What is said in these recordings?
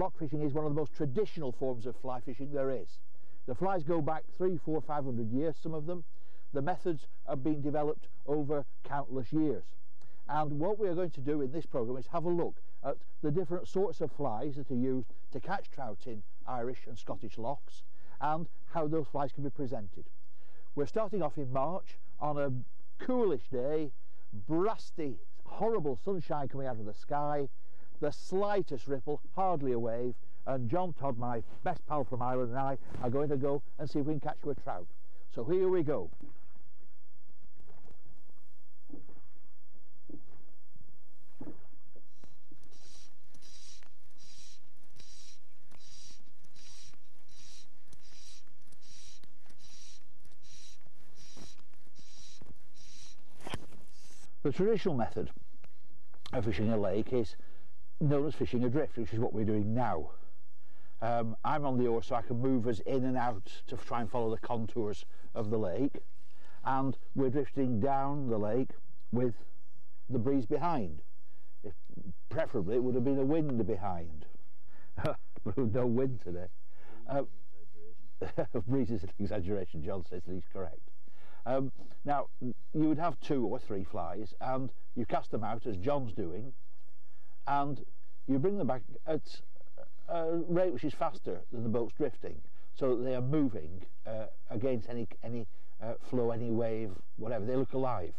loch fishing is one of the most traditional forms of fly fishing there is. The flies go back 300, 400, 500 years, some of them. The methods have been developed over countless years. And what we are going to do in this programme is have a look at the different sorts of flies that are used to catch trout in Irish and Scottish lochs, and how those flies can be presented. We're starting off in March on a coolish day, brusty, horrible sunshine coming out of the sky, the slightest ripple, hardly a wave, and John Todd, my best pal from Ireland, and I are going to go and see if we can catch you a trout. So here we go. The traditional method of fishing a lake is known as fishing adrift, which is what we're doing now. I'm on the oar so I can move us in and out to try and follow the contours of the lake, and we're drifting down the lake with the breeze behind. Preferably it would have been a wind behind, but no wind today. Breeze is an exaggeration, John says that he's correct. Now you would have 2 or 3 flies, and you cast them out as John's doing, and you bring them back at a rate which is faster than the boat's drifting, so that they are moving against any flow, any wave, whatever. They look alive.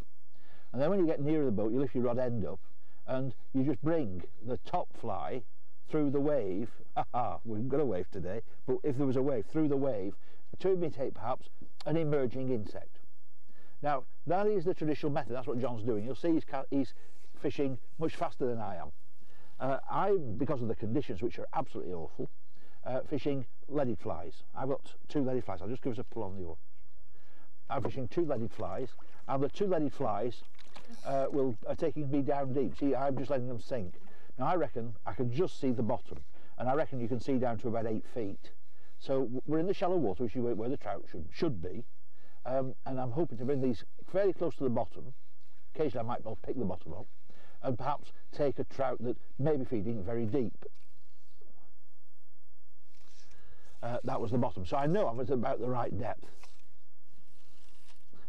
And then when you get nearer the boat, you lift your rod end up and you just bring the top fly through the wave. Haha, we haven't got a wave today, but if there was a wave, through the wave, to imitate perhaps an emerging insect. Now that is the traditional method. That's what John's doing. You'll see he's fishing much faster than I am. I'm, because of the conditions which are absolutely awful, fishing leaded flies. I've got 2 leaded flies. I'll just give us a pull on the oar. I'm fishing 2 leaded flies, and the 2 leaded flies are taking me down deep. See, I'm just letting them sink. Now I reckon I can just see the bottom, and I reckon you can see down to about 8 feet. So we're in the shallow water, which is where the trout should be, and I'm hoping to bring these fairly close to the bottom. Occasionally I might well pick the bottom up and perhaps take a trout that may be feeding very deep. That was the bottom, so I know I'm at about the right depth.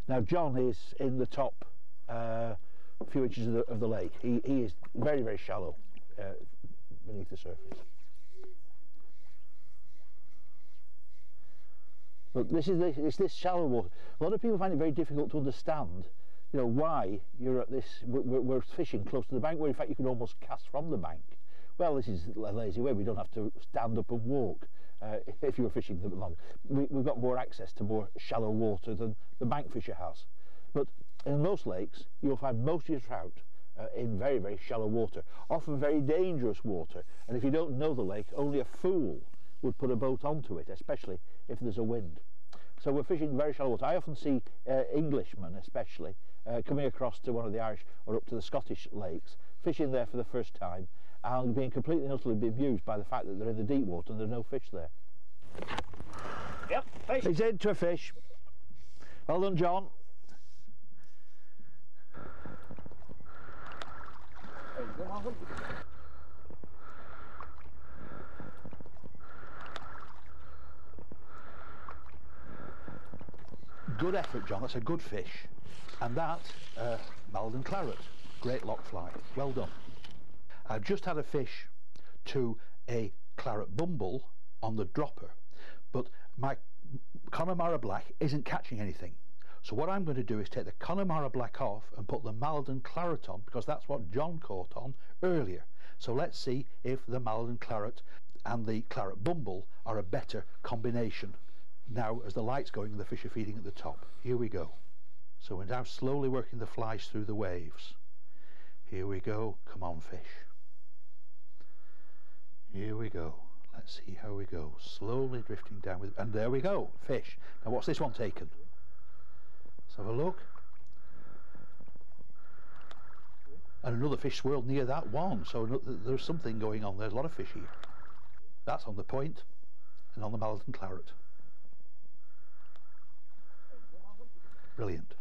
Now John is in the top few inches of the lake. He is very, very shallow beneath the surface. But it's this shallow water. A lot of people find it very difficult to understand, you know, why you're at this. We're fishing close to the bank, where in fact you can almost cast from the bank. Well, this is a lazy way. We don't have to stand up and walk. If you were fishing them along, we've got more access to more shallow water than the bank fisher has. But in most lakes, you'll find most of your trout in very, very shallow water, often very dangerous water. And if you don't know the lake, only a fool would put a boat onto it, especially if there's a wind. So we're fishing very shallow water. I often see Englishmen especially coming across to one of the Irish or up to the Scottish lakes, fishing there for the first time, and being completely and utterly bemused by the fact that they're in the deep water and there's no fish there. Yep, fish. He's into a fish. Well done, John. There you go, Malcolm. Good effort, John. That's a good fish. And that, Malden claret, great loch fly. Well done. I've just had a fish to a claret bumble on the dropper, but my Connemara black isn't catching anything. So what I'm going to do is take the Connemara black off and put the Malden claret on, because that's what John caught on earlier. So let's see if the Malden claret and the claret bumble are a better combination. Now, as the light's going, the fish are feeding at the top. Here we go. So we're now slowly working the flies through the waves. Here we go. Come on, fish. Here we go. Let's see how we go. Slowly drifting down with, and there we go, fish. Now what's this one taken? Let's have a look. And another fish swirled near that one, so there's something going on. There's a lot of fish here. That's on the point and on the Malden claret. Brilliant.